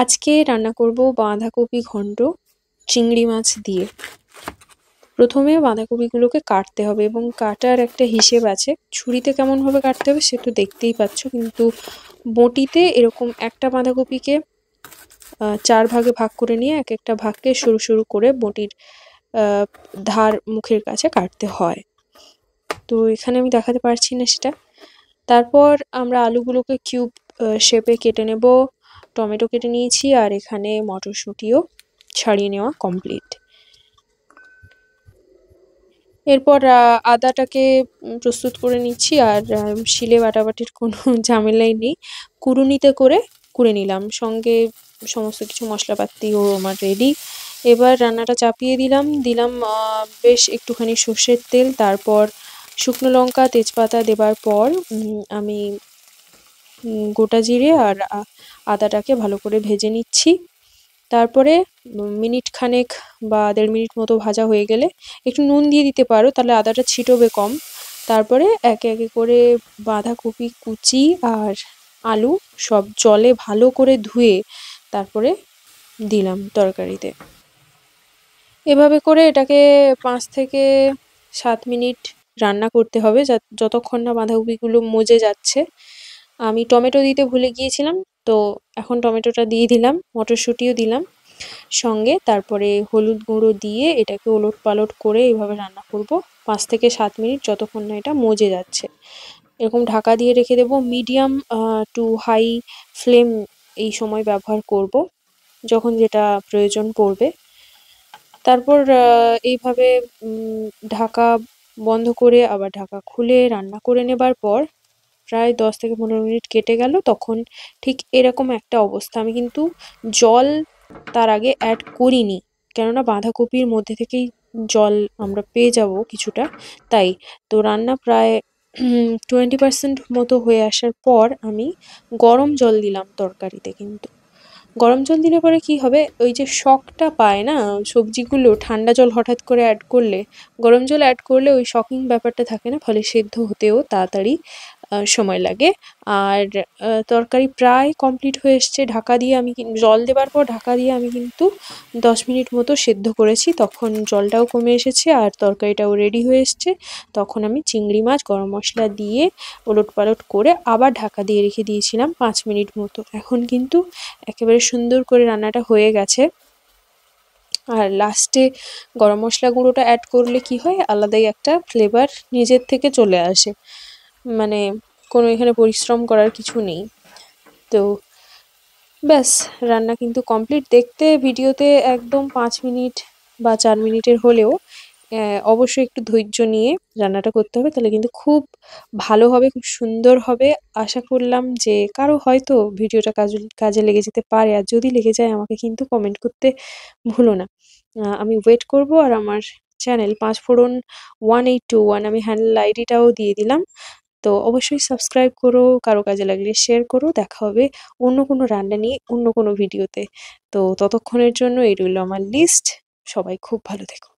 আজকে রান্না করব বাঁধাকপি ঘন্ট চিংড়ি মাছ দিয়ে। প্রথমে বাঁধাকপিগুলোকে কাটতে হবে এবং কাটার একটা হিসেব আছে। ছুরিতে কেমনভাবে কাটতে হবে সে তো দেখতেই পাচ্ছ, কিন্তু বটিতে এরকম একটা বাঁধাকপিকে 4 ভাগে ভাগ করে নিয়ে এক একটা ভাগকে সরু সরু করে বটির ধার মুখের কাছে কাটতে হয়। তো এখানে আমি দেখাতে পারছি না সেটা। তারপর আমরা আলুগুলোকে কিউব শেপে কেটে নেব। টমেটো কেটে নিয়েছি, আর এখানে মটরশুঁটিও ছাড়িয়ে নেওয়া কমপ্লিট। এরপর আদাটাকে প্রস্তুত করে নিচ্ছি, আর শিলে বাটাবাটির কোনো ঝামেলাই নেই, কুড়ুনিতে করে কুড়ে নিলাম। সঙ্গে সমস্ত কিছু মশলাপাতিও আমার রেডি। এবার রান্নাটা চাপিয়ে দিলাম বেশ একটুখানি সর্ষের তেল, তারপর শুকনো লঙ্কা তেজপাতা দেবার পর আমি গোটা জিরে আর আদাটাকে ভালো করে ভেজে নিচ্ছি। তারপরে মিনিট খানেক বা 1.5 মিনিট মতো ভাজা হয়ে গেলে একটু নুন দিয়ে দিতে পারো, তাহলে আদাটা ছিটবে কম। তারপরে একে একে করে বাঁধাকপি কুচি আর আলু সব জলে ভালো করে ধুয়ে তারপরে দিলাম তরকারিতে। এভাবে করে এটাকে 5 থেকে 7 মিনিট রান্না করতে হবে, যতক্ষণ না বাঁধাকপিগুলো মজে যাচ্ছে। আমি টমেটো দিতে ভুলে গিয়েছিলাম, তো এখন টমেটোটা দিয়ে দিলাম, মটরশুঁটিও দিলাম সঙ্গে। তারপরে হলুদ গুঁড়ো দিয়ে এটাকে ওলটপালট করে এইভাবে রান্না করব 5 থেকে 7 মিনিট, যতক্ষণ না এটা মজে যাচ্ছে। এরকম ঢাকা দিয়ে রেখে দেবো। মিডিয়াম টু হাই ফ্লেম এই সময় ব্যবহার করব, যখন যেটা প্রয়োজন পড়বে। তারপর এইভাবে ঢাকা বন্ধ করে আবার ঢাকা খুলে রান্না করে নেবার পর প্রায় 10 থেকে 15 মিনিট কেটে গেল, তখন ঠিক এরকম একটা অবস্থা। আমি কিন্তু জল তার আগে অ্যাড করিনি, কেননা বাঁধাকপির মধ্যে থেকেই জল আমরা পেয়ে যাব কিছুটা, তাই। তো রান্না প্রায় 20% মতো হয়ে আসার পর আমি গরম জল দিলাম তরকারিতে। কিন্তু গরম জল দিলে পরে কি হবে, ওই যে শকটা পায় না সবজিগুলো, ঠান্ডা জল হঠাৎ করে অ্যাড করলে, গরম জল অ্যাড করলে ওই শকিং ব্যাপারটা থাকে না, ফলে সেদ্ধ হতেও তাড়াতাড়ি সময় লাগে। আর তরকারি প্রায় কমপ্লিট হয়ে এসছে। ঢাকা দিয়ে আমি জল দেবার পর ঢাকা দিয়ে আমি কিন্তু 10 মিনিট মতো সেদ্ধ করেছি, তখন জলটাও কমে এসেছে আর তরকারিটাও রেডি হয়ে এসছে। তখন আমি চিংড়ি মাছ গরম মশলা দিয়ে ওলটপালট করে আবার ঢাকা দিয়ে রেখে দিয়েছিলাম 5 মিনিট মতো। এখন কিন্তু একেবারে সুন্দর করে রান্নাটা হয়ে গেছে। আর লাস্টে গরম মশলা গুঁড়োটা অ্যাড করলে কি হয়, আলাদাই একটা ফ্লেভার নিজের থেকে চলে আসে, মানে কোনো এখানে পরিশ্রম করার কিছু নেই। তো ব্যাস, রান্না কিন্তু কমপ্লিট। দেখতে ভিডিওতে একদম 5 মিনিট বা 4 মিনিটের হলেও অবশ্যই একটু ধৈর্য নিয়ে রান্নাটা করতে হবে, তাহলে কিন্তু খুব ভালো হবে, খুব সুন্দর হবে। আশা করলাম যে কারো হয়তো ভিডিওটা কাজে লেগে যেতে পারে, আর যদি লেগে যায় আমাকে কিন্তু কমেন্ট করতে ভুলো না। আমি ওয়েট করব। আর আমার চ্যানেল পাঁচফোড়ন 1821 আমি হ্যান্ডেল আইডিটাও দিয়ে দিলাম, তো অবশ্যই সাবস্ক্রাইব করো, কারো কাজে লাগলে শেয়ার করো। দেখা হবে অন্য কোনো রান্না নিয়ে অন্য কোনো ভিডিওতে। তো ততক্ষণের জন্য এই রইল আমার লিস্ট। সবাই খুব ভালো থেকো।